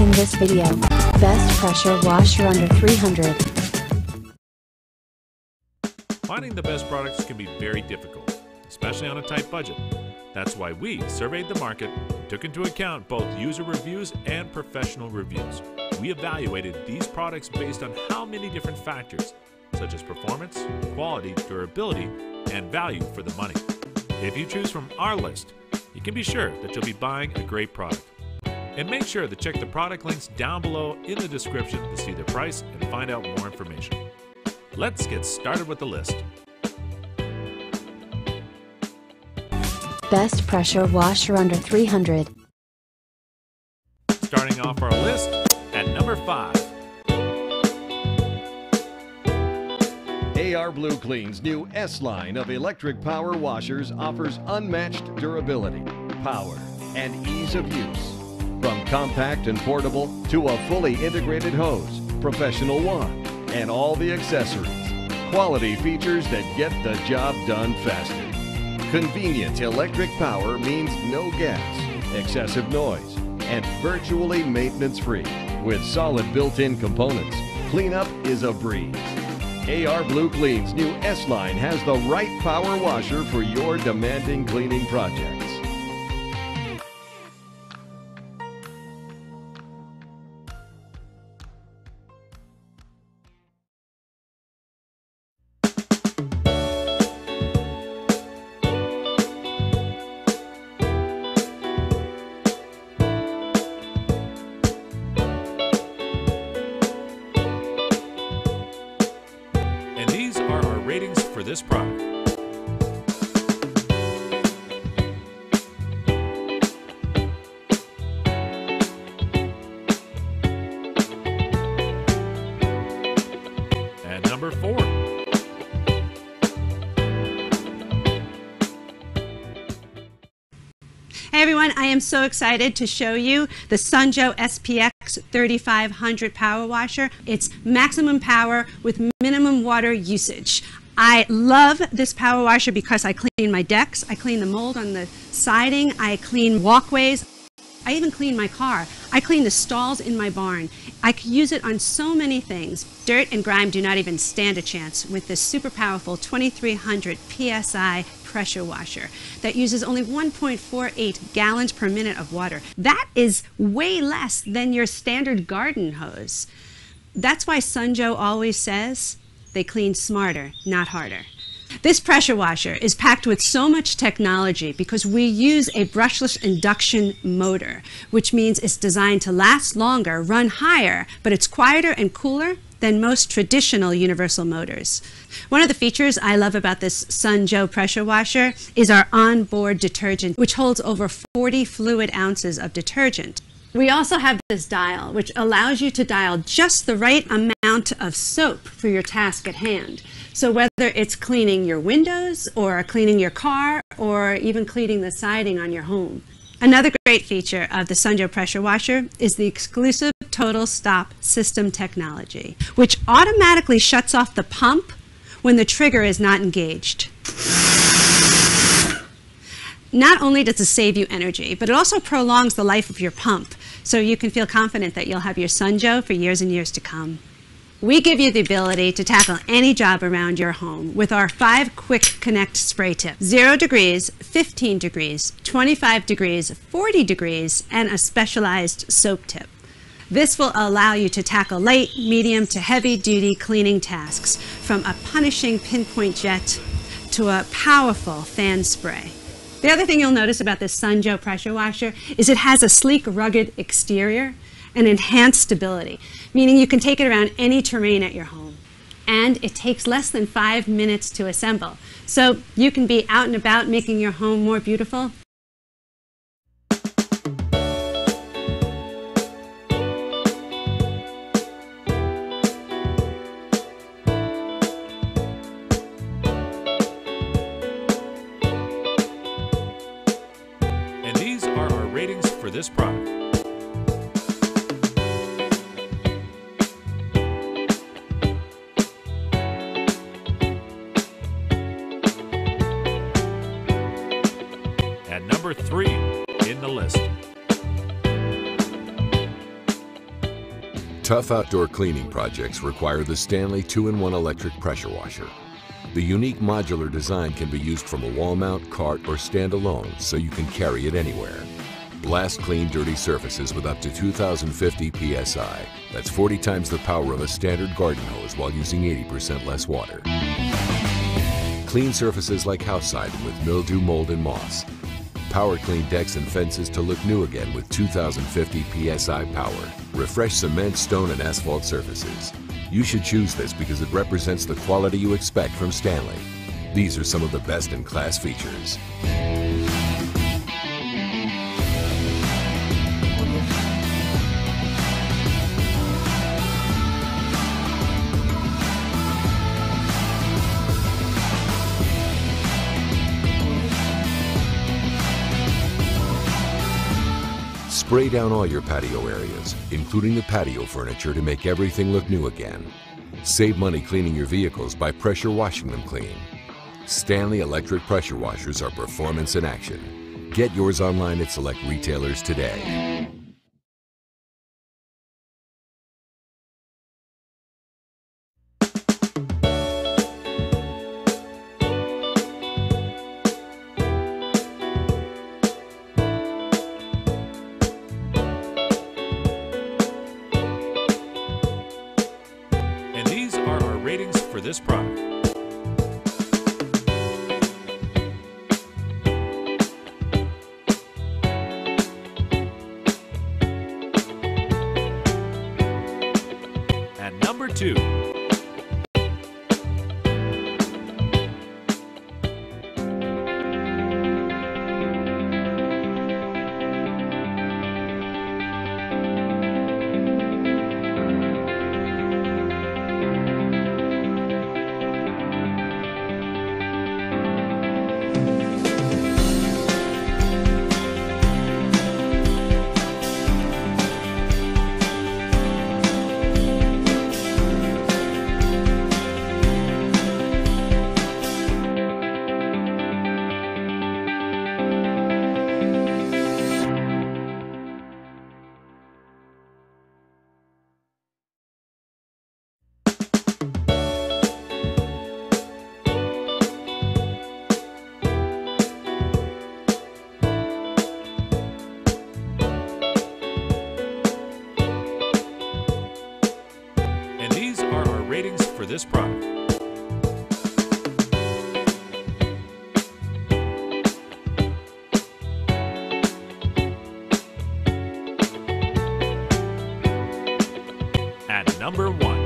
in this video. Best pressure washer under 300. Finding the best products can be very difficult, especially on a tight budget. That's why we surveyed the market, took into account both user reviews and professional reviews. We evaluated these products based on how many different factors, such as performance, quality, durability, and value for the money. If you choose from our list, you can be sure that you'll be buying a great product. And make sure to check the product links down below in the description to see the price and find out more information. Let's get started with the list. Best pressure washer under 300. Starting off our list at number 5. AR Blue Clean's new S line of electric power washers offers unmatched durability, power, and ease of use. From compact and portable to a fully integrated hose, professional wand, and all the accessories. Quality features that get the job done faster. Convenient electric power means no gas, excessive noise, and virtually maintenance-free. With solid built-in components, cleanup is a breeze. AR Blue Clean's new S-Line has the right power washer for your demanding cleaning projects. Ratings for this product. And number 4. Hey everyone, I am so excited to show you the Joe SPX3500 power washer. It's maximum power with minimum water usage. I love this power washer because I clean my decks, I clean the mold on the siding, I clean walkways, I even clean my car. I clean the stalls in my barn. I can use it on so many things. Dirt and grime do not even stand a chance with this super powerful 2300 PSI pressure washer that uses only 1.48 gallons per minute of water. That is way less than your standard garden hose. That's why Joe always says they clean smarter, not harder. This pressure washer is packed with so much technology because we use a brushless induction motor, which means it's designed to last longer, run higher, but it's quieter and cooler than most traditional universal motors. One of the features I love about this Joe pressure washer is our onboard detergent, which holds over 40 fluid ounces of detergent. We also have this dial, which allows you to dial just the right amount of soap for your task at hand. So whether it's cleaning your windows or cleaning your car or even cleaning the siding on your home. Another great feature of the Joe pressure washer is the exclusive total stop system technology, which automatically shuts off the pump when the trigger is not engaged. Not only does it save you energy, but it also prolongs the life of your pump, so you can feel confident that you'll have your Joe for years and years to come. We give you the ability to tackle any job around your home with our 5 quick connect spray tips: 0 degrees, 15 degrees, 25 degrees, 40 degrees, and a specialized soap tip. This will allow you to tackle light, medium to heavy duty cleaning tasks, from a punishing pinpoint jet to a powerful fan spray. The other thing you'll notice about this Joe pressure washer is it has a sleek, rugged exterior and enhanced stability, meaning you can take it around any terrain at your home. And it takes less than 5 minutes to assemble, so you can be out and about making your home more beautiful. And these are our ratings for this product. Tough outdoor cleaning projects require the Stanley 2-in-1 electric pressure washer. The unique modular design can be used from a wall mount, cart, or standalone, so you can carry it anywhere. Blast clean dirty surfaces with up to 2050 psi. That's 40 times the power of a standard garden hose while using 80% less water. Clean surfaces like house siding with mildew, mold, and moss. Power clean decks and fences to look new again with 2050 psi power. Refresh cement, stone, and asphalt surfaces. You should choose this because it represents the quality you expect from Stanley. These are some of the best-in-class features. Spray down all your patio areas, including the patio furniture, to make everything look new again. Save money cleaning your vehicles by pressure washing them clean. Stanley electric pressure washers are performance in action. Get yours online at select retailers today. And these are our ratings for this product. At number 2. Ratings for this product. At number 1.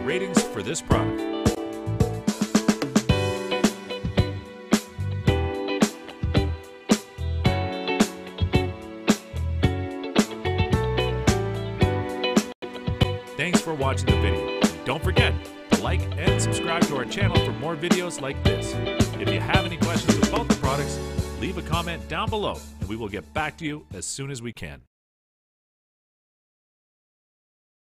Ratings for this product. Thanks for watching the video. Don't forget to like and subscribe to our channel for more videos like this. If you have any questions about the products, leave a comment down below and we will get back to you as soon as we can.